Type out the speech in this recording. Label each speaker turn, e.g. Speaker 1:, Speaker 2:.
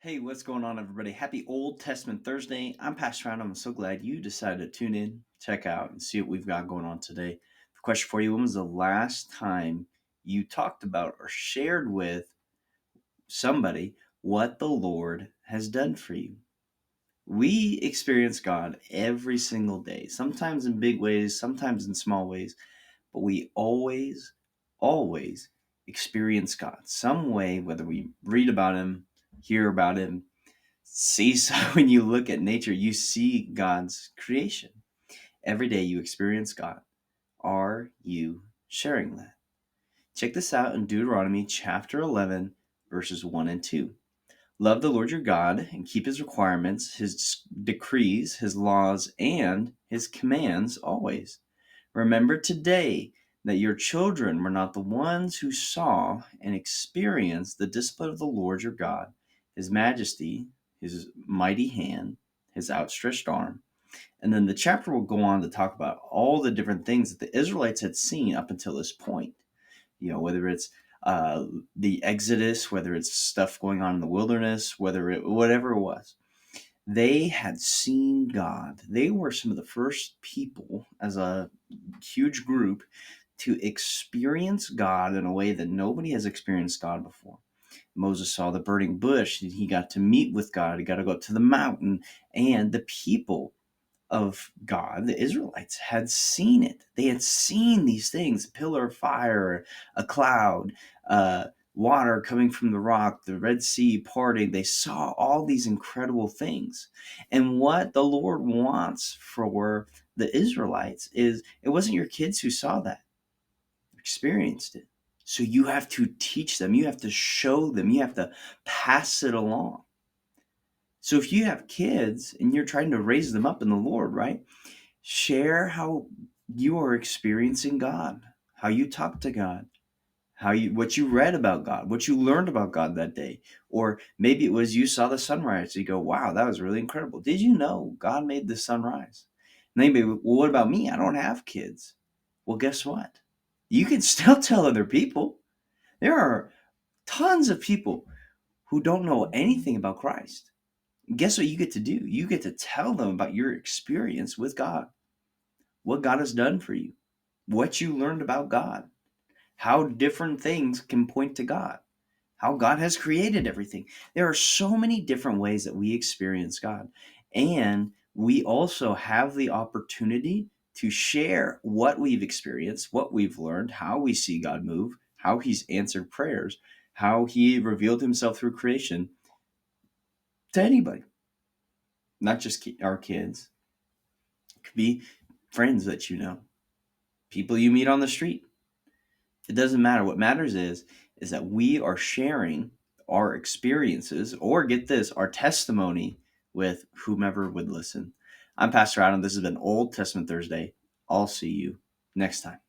Speaker 1: Hey, what's going on, everybody? Happy Old Testament Thursday. I'm Pastor Adam. I'm so glad you decided to tune in, check out, and see what we've got going on today. The question for you: when was the last time you talked about or shared with somebody what the Lord has done for you? We experience God every single day, sometimes in big ways, sometimes in small ways, but we always experience God some way, whether we read about Him, hear about Him, see. So when you look at nature, you see God's creation. Every day you experience God. Are you sharing that? Check this out in Deuteronomy chapter 11, verses 1 and 2. Love the Lord your God and keep his requirements, his decrees, his laws, and his commands always. Remember today that your children were not the ones who saw and experienced the discipline of the Lord your God, his majesty, his mighty hand, his outstretched arm. And then the chapter will go on to talk about all the different things that the Israelites had seen up until this point. Whether it's uh, the Exodus, whether it's stuff going on in the wilderness, whatever it was, they had seen God. They were some of the first people, as a huge group, to experience God in a way that nobody has experienced God before. Moses saw the burning bush, and he got to meet with God. He got to go up to the mountain, and the people of God, the Israelites, had seen it. They had seen these things: a pillar of fire, a cloud, water coming from the rock, the Red Sea parting. They saw all these incredible things. And what the Lord wants for the Israelites is, it wasn't your kids who saw that, experienced it. So you have to teach them, you have to show them, you have to pass it along. So if you have kids and you're trying to raise them up in the Lord, right? Share how you are experiencing God, how you talk to God, what you read about God, what you learned about God that day. Or maybe it was you saw the sunrise. You go, wow, that was really incredible. Did you know God made the sunrise? And then maybe, well, what about me? I don't have kids. Well, guess what? You can still tell other people. There are tons of people who don't know anything about Christ. Guess what you get to do? You get to tell them about your experience with God, what God has done for you, what you learned about God, how different things can point to God, how God has created everything. There are so many different ways that we experience God. And we also have the opportunity to share what we've experienced, what we've learned, how we see God move, how he's answered prayers, how he revealed himself through creation to anybody, not just our kids. It could be friends that you know, people you meet on the street. It doesn't matter. What matters is that we are sharing our experiences, or get this, our testimony, with whomever would listen. I'm Pastor Adam. This has been Old Testament Thursday. I'll see you next time.